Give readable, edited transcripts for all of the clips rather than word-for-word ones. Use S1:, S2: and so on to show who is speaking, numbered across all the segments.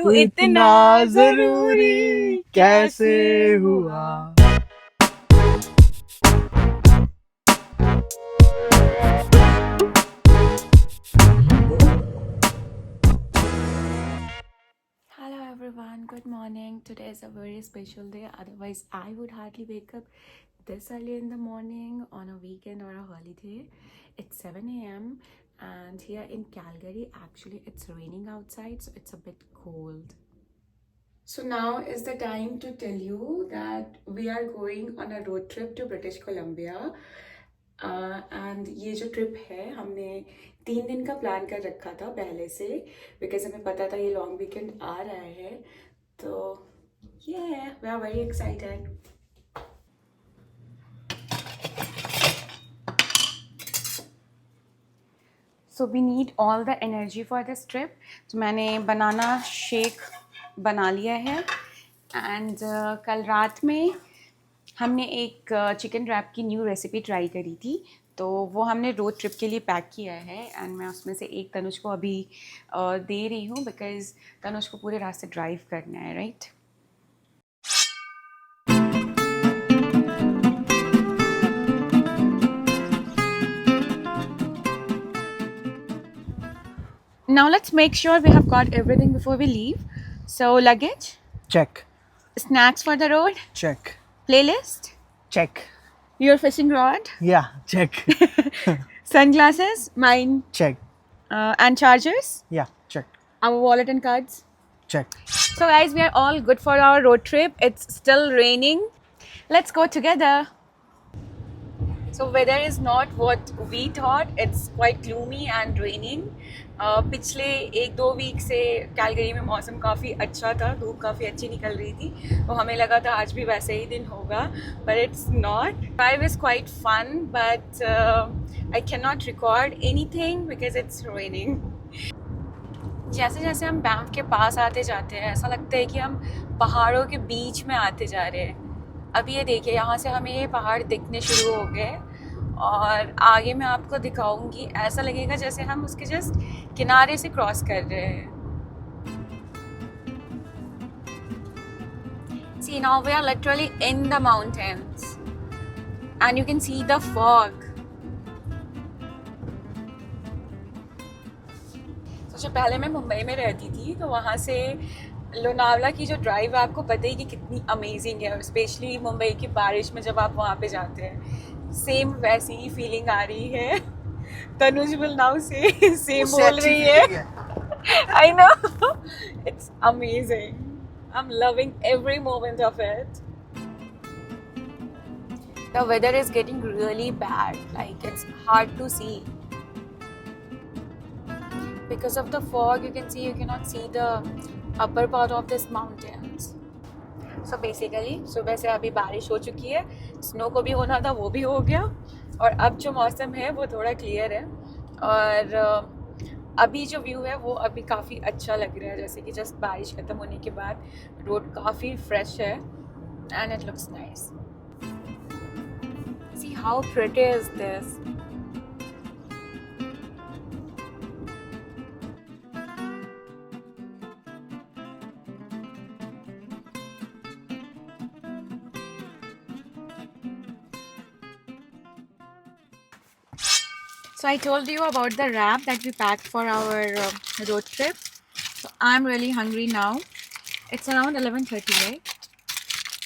S1: तू इतना जरूरी कैसे हुआ।
S2: Hello everyone, good morning. Today is a very special day. Otherwise, I would hardly wake up this early in the morning on a weekend or a holiday. It's 7 a.m. and here in Calgary, actually, it's raining outside, so it's a bit cold. So now is the time to tell you that we are going on a road trip to British Columbia. And ये जो trip है हमने 3 दिन का plan कर रखा था पहले से, बिकॉज हमें पता था ये लॉन्ग वीकेंड आ रहा है, तो ये we are very excited. So we need all the energy for this trip. तो मैंने बनाना शेक बना लिया है एंड कल रात में हमने एक चिकन रैप की न्यू रेसिपी ट्राई करी थी, तो वो हमने रोड ट्रिप के लिए पैक किया है एंड मैं उसमें से एक तनुज को अभी दे रही हूँ बिकॉज तनुज को पूरे रास्ते ड्राइव करना है, right? Now let's make sure we have got everything before we leave. So luggage,
S1: Check.
S2: snacks for the road,
S1: Check.
S2: playlist,
S1: Check.
S2: your fishing rod,
S1: Yeah. Check.
S2: sunglasses, mine,
S1: Check.
S2: and chargers,
S1: Yeah. Check.
S2: our wallet and cards.
S1: Check.
S2: So guys, we are all good for our road trip. It's still raining. Let's go together. So weather is not what we thought. It's quite gloomy and raining. पिछले 1-2 week से Calgary में मौसम काफ़ी अच्छा था, धूप काफ़ी अच्छी निकल रही थी, तो हमें लगा था आज भी वैसे ही दिन होगा, but it's not. Drive is quite fun, but I cannot record anything because it's raining. जैसे जैसे हम बैंफ के पास आते जाते हैं ऐसा लगता है कि हम पहाड़ों के बीच में आते जा रहे हैं. अभी ये देखिए, यहाँ से हमें ये पहाड़ दिखने शुरू हो गए और आगे मैं आपको दिखाऊंगी. ऐसा लगेगा जैसे हम उसके जस्ट किनारे से क्रॉस कर रहे हैं. See, now we are literally in the mountains and you can see the fog. जो पहले मैं मुंबई में रहती थी तो वहाँ से लोनावला की जो ड्राइव है आपको पता ही कि कितनी अमेजिंग है, और स्पेशली मुंबई की बारिश में जब आप वहाँ पे जाते हैं सेम वैसी ही फीलिंग आ रही है. Tanuj will now say same बोल रही है. I know, it's amazing. I am loving every moment of it. The weather is getting really bad, like it's hard to see. Because of the fog, you can see you cannot see the upper part of this mountains. So basically, सुबह से अभी बारिश हो चुकी है, snow को भी होना था वो भी हो गया, और अब जो मौसम है वो थोड़ा क्लियर है, और अभी जो व्यू है वो अभी काफ़ी अच्छा लग रहा है, जैसे कि जस्ट बारिश ख़त्म होने के बाद रोड काफ़ी फ्रेश है and it looks nice. See how pretty is this. So I told you about the wrap that we packed for our road trip. So I'm really hungry now. It's around 11:30, right?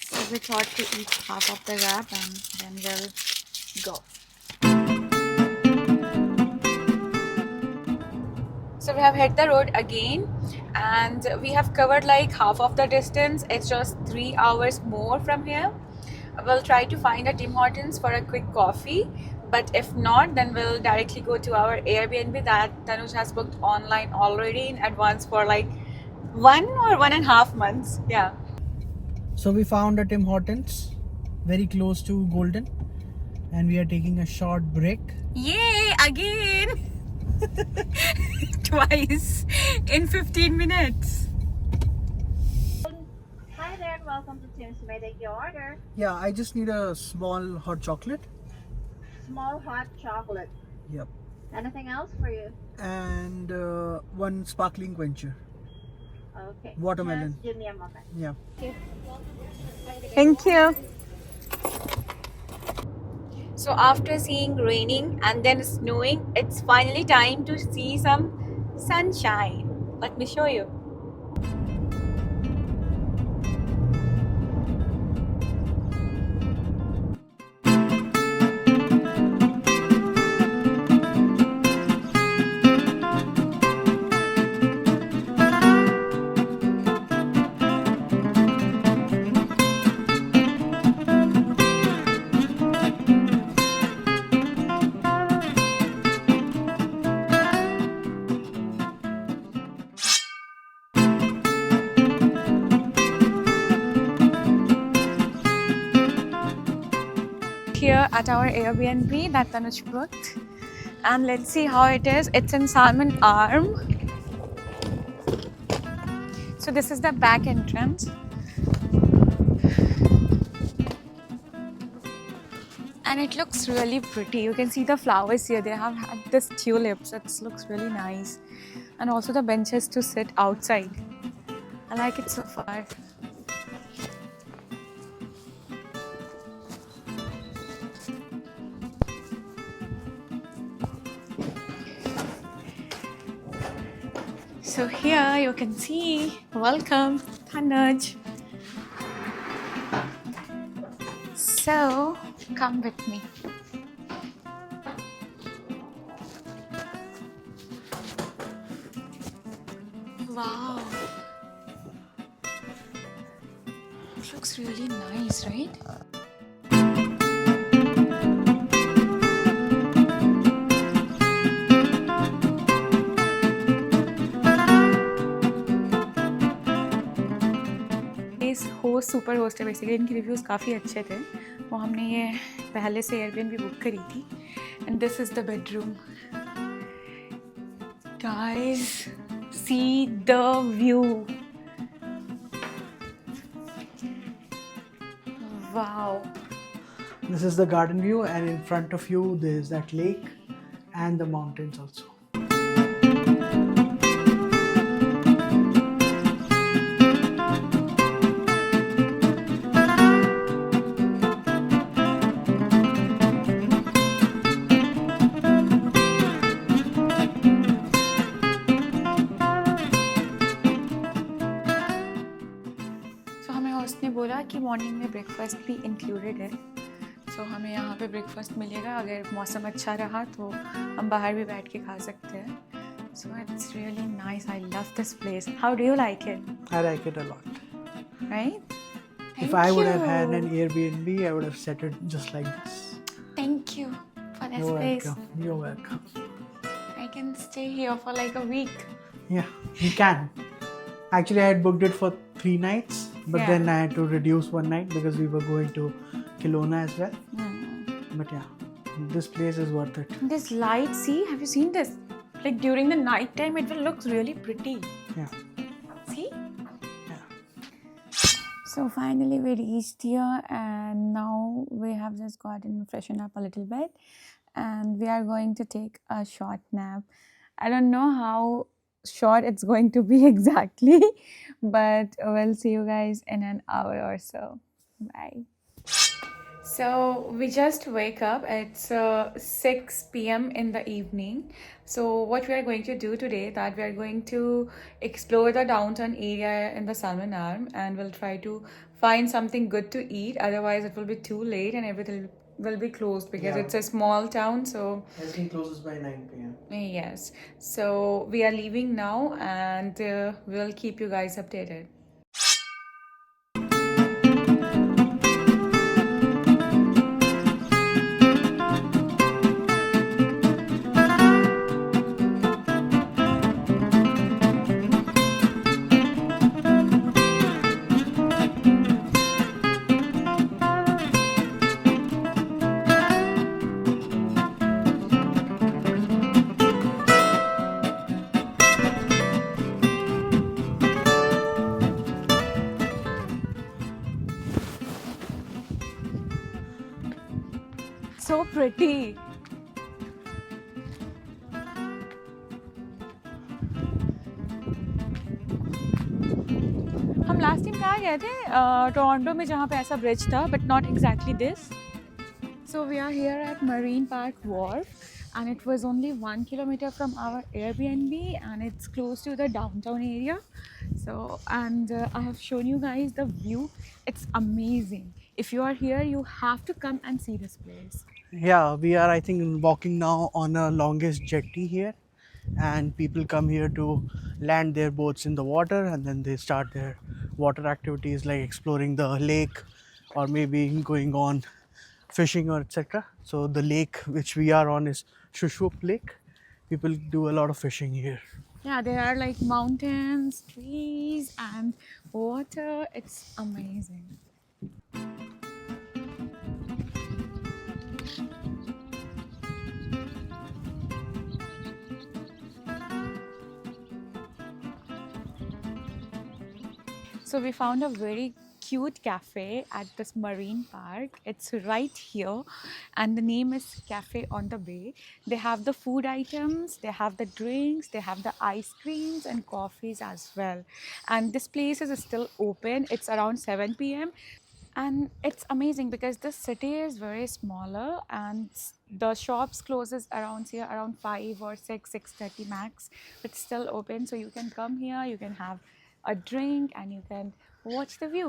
S2: So we thought to eat half of the wrap and then we'll go. So we have hit the road again and we have covered like half of the distance. It's just 3 hours more from here. We'll try to find a Tim Hortons for a quick coffee. But if not, then we'll directly go to our Airbnb that Tanuj has booked online already in advance for like 1 or 1.5 months. Yeah.
S1: So we found a Tim Hortons very close to Golden, and we are taking a short break.
S2: Yay! Again! Twice in 15 minutes.
S3: Hi there and welcome to Tim's. May I take your order?
S1: Yeah, I just need a small hot chocolate.
S3: Small hot chocolate.
S1: Yep.
S3: Anything else for you?
S1: And one sparkling quencher.
S3: Okay.
S1: Watermelon.
S3: Just give me a moment.
S1: Yeah.
S2: Thank you. So after seeing raining and then snowing, it's finally time to see some sunshine. Let me show you. Here at our Airbnb that Tanuj booked, and let's see how it is. It's in Salmon Arm. So this is the back entrance, and it looks really pretty. You can see the flowers here. They have had this tulips. It looks really nice, and also the benches to sit outside. I like it so far. So here you can see, welcome, Tanuj. So come with me. Wow. It looks really nice, right? Host super host है basically. इनकी reviews काफ़ी अच्छे थे. वो हमने ये पहले से एयरबीएनबी बुक करी थी. And this is the bedroom. Guys see the view. Wow.
S1: This is the garden view, and in front of you there is that lake and the mountains also.
S2: उसने बोला कि मॉर्निंग में breakfast भी included है. सो हमें यहाँ पे breakfast मिलेगा. अगर मौसम अच्छा रहा तो हम बाहर भी बैठ के खा सकते हैं. So it's really nice. I love this place. How do you like it?
S1: I like it a lot.
S2: Right.
S1: If I would have had an Airbnb, I would have set it just like this.
S2: Thank you for this
S1: You're
S2: place.
S1: welcome. You're welcome.
S2: I can stay here for like a week.
S1: Yeah, you can. Actually, I had booked it for 3 nights, but
S2: Yeah.
S1: then I had to reduce 1 night because we were going to Kelowna as well. But yeah, this place is worth it.
S2: This light, see, have you seen this? Like during the night time, it will look really pretty.
S1: Yeah.
S2: See?
S1: Yeah.
S2: So finally we reached here, and now we have just gotten freshened up a little bit, and we are going to take a short nap. I don't know how short it's going to be exactly, but we'll see you guys in an hour or so. Bye. So we just wake up. It's 6 p.m. in the evening. So what we are going to do today, that we are going to explore the downtown area in the Salmon Arm, and we'll try to find something good to eat. Otherwise it will be too late and everything will be closed because
S1: Yeah.
S2: it's a small town. So
S1: Everything closes by 9 p.m.
S2: yes, so we are leaving now, and we'll keep you guys updated. So pretty. कहाँ गए थे? Toronto में जहाँ पे ऐसा bridge था, but not exactly this. So we are here at Marine Park Wharf, and it was only 1 kilometer from our Airbnb, and it's close to the downtown area. So, and I have shown you guys the view. It's amazing. If you are here, you have to come and see this place.
S1: Yeah, we are, I think, walking now on a longest jetty here, and people come here to land their boats in the water, and then they start their water activities like exploring the lake, or maybe going on fishing or etc. So the lake which we are on is Shushuk Lake. People do a lot of fishing here.
S2: Yeah, there are like mountains, trees, and water. It's amazing. So we found a very cute cafe at this marine park. It's right here, and the name is Cafe on the Bay. They have the food items, they have the drinks, they have the ice creams and coffees as well. And this place is still open. It's around 7 p.m. And it's amazing because the city is very smaller, and the shops closes around here around 5 or 6, 6:30 max, but still open. So you can come here, you can have a drink, and you can watch the view.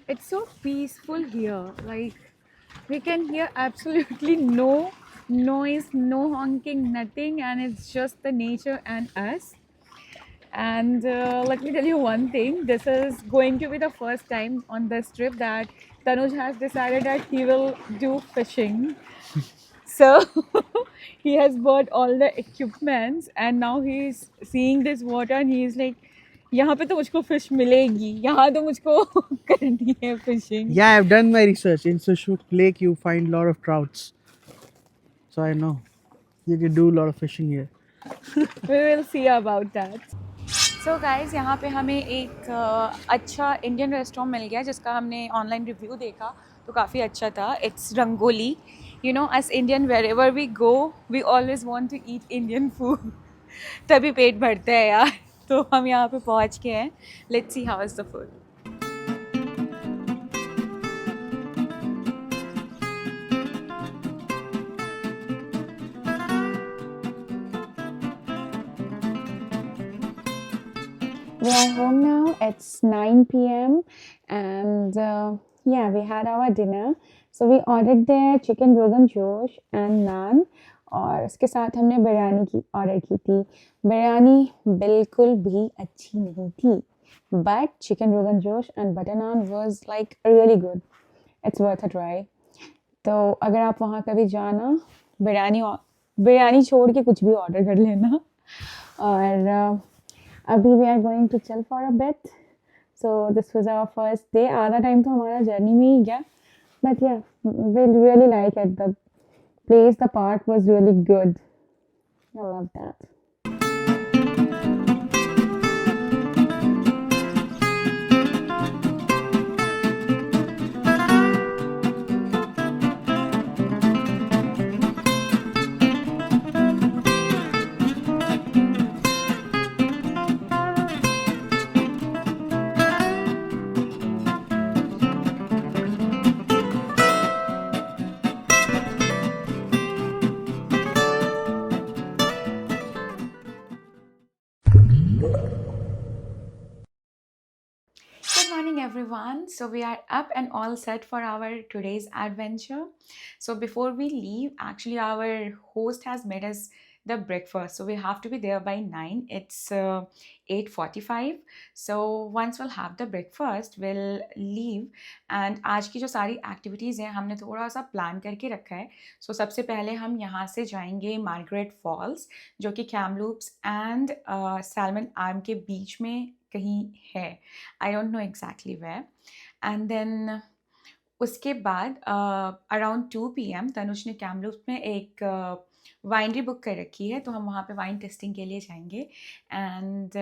S2: It's so peaceful here. Like, we can hear absolutely no noise, no honking, nothing, and it's just the nature and us. And let me tell you one thing, this is going to be the first time on this trip that Tanuj has decided that he will do fishing. So he has bought all the equipments, and now he's seeing this water and he's like, यहाँ पे तो मुझको fish मिलेगी, यहाँ तो मुझको करनी है fishing.
S1: Yeah, I've done my research. In Sushuk Lake, you find a lot of trouts. So I know you can do a lot of fishing here.
S2: We will see about that. So guys, यहाँ पे हमें एक अच्छा Indian restaurant मिल गया जिसका हमने online review देखा तो काफ़ी अच्छा था. It's rangoli. You know, as Indian, wherever we go, we always want to eat Indian food. तभी पेट भरता है यार. तो हम यहाँ पे पहुँच के हैं. Let's see how is the food. We are home now. It's 9 p.m. and yeah, we had our dinner. So we ordered there chicken rogan josh and naan. और उसके साथ हमने बिरयानी की ऑर्डर की थी. बिरयानी बिल्कुल भी अच्छी नहीं थी, but chicken rogan josh and butter naan was like really good. It's worth a try. तो अगर आप वहाँ कभी जाना, बिरयानी छोड़ के कुछ भी ऑर्डर कर लेना. और अभी we are going to chill for a bit. So this was our first day. आधा टाइम तो हमारा जर्नी में ही गया, but yeah we really like it. द place, the park was really good. I love that. Good morning everyone. So we are up and all set for our today's adventure. So before we leave, actually our host has made us the breakfast. So we have to be there by 9. It's 8:45. So once we'll have the breakfast, we'll leave. And आज की जो सारी activities हैं हमने थोड़ा सा plan करके रखा है. सो सबसे पहले हम यहाँ से जाएंगे मार्गरेट फॉल्स, जो कि कैमलूप्स एंड सैल्मन आर्म के बीच में कहीं है. I don't know exactly where. And then उसके बाद अराउंड 2 PM तनुज ने कैमलूप्स में एक वाइनरी बुक कर रखी है, तो हम वहाँ पे वाइन टेस्टिंग के लिए जाएंगे. And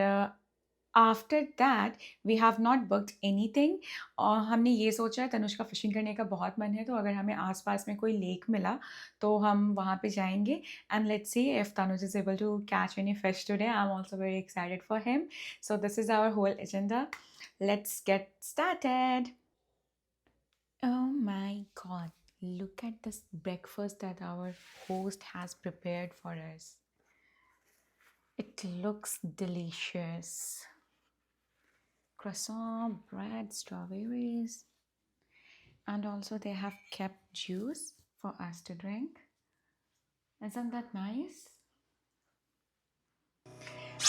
S2: after that we have not booked anything. और हमने ये सोचा है, तनुज का फिशिंग करने का बहुत मन है, तो अगर हमें आसपास में कोई लेक मिला तो हम वहाँ पे जाएंगे. And let's see if Tanuj is able to catch any fish today. I am also very excited for him. So this is our whole agenda. Let's get started. Oh my god, look at this breakfast that our host has prepared for us. It looks delicious. Croissant, bread, strawberries, and also they have kept juice for us to drink. Isn't that nice?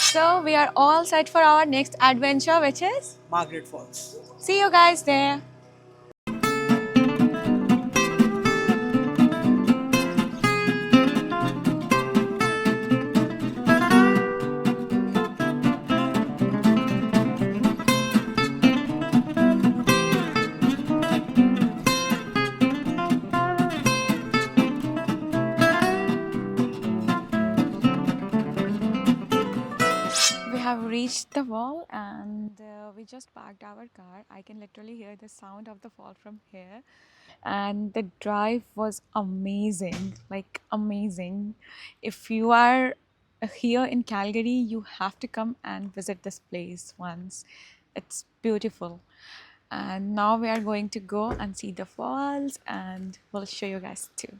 S2: So we are all set for our next adventure, which is
S1: Margaret Falls.
S2: see you guys there. We have reached the wall and we just parked our car. I can literally hear the sound of the fall from here. And the drive was amazing, like amazing. If you are here in Calgary, you have to come and visit this place once. It's beautiful. And now we are going to go and see the falls, and we'll show you guys too.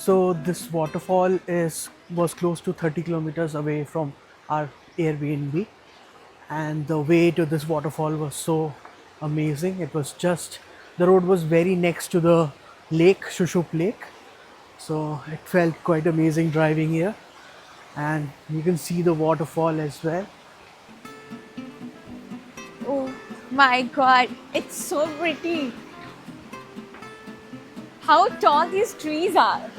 S1: So this waterfall was close to 30 kilometers away from our Airbnb, and the way to this waterfall was so amazing. It was just, the road was very next to the lake, Shushup Lake, so it felt quite amazing driving here, and you can see the waterfall as well.
S2: Oh my god, it's so pretty. How tall these trees are.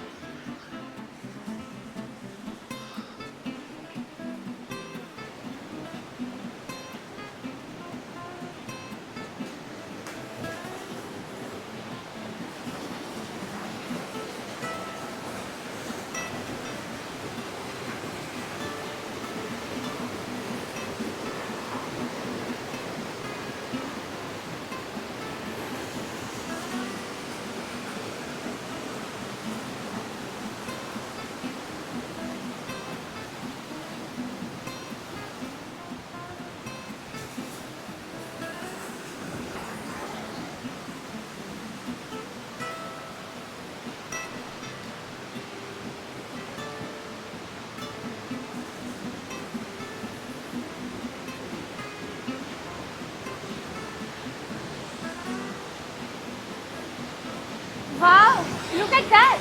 S2: Wow, look at that.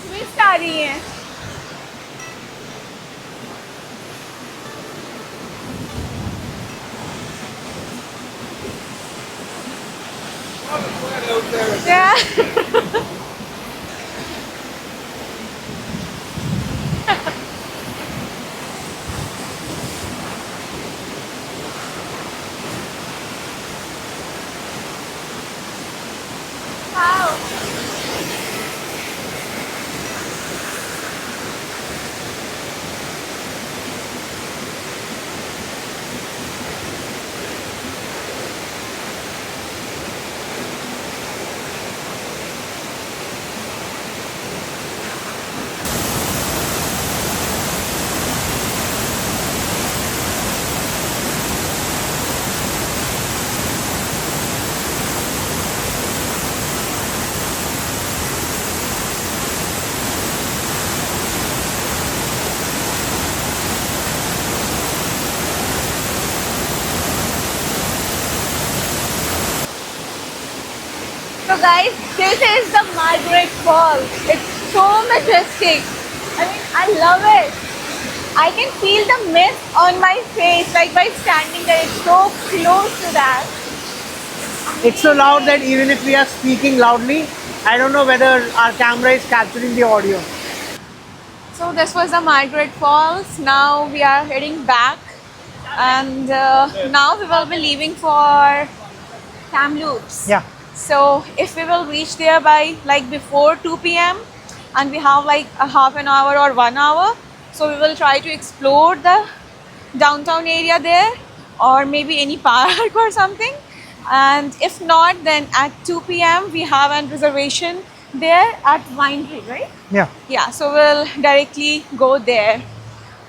S2: Twist आ रही है. Yeah. Wow. So guys, this is the Margaret Falls. It's so majestic. I mean, I love it. I can feel the mist on my face, like by standing there. It's so close to that.
S1: It's so loud that even if we are speaking loudly, I don't know whether our camera is capturing the audio.
S2: So this was the Margaret Falls. Now we are heading back, and now we will be leaving for Kamloops.
S1: Yeah.
S2: So if we will reach there by like before 2 p.m. and we have like a half an hour or 1 hour, so we will try to explore the downtown area there or maybe any park or something. And if not, then at 2 p.m. we have a reservation there at Winery, right?
S1: Yeah.
S2: Yeah, so we'll directly go there.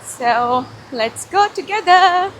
S2: So let's go together.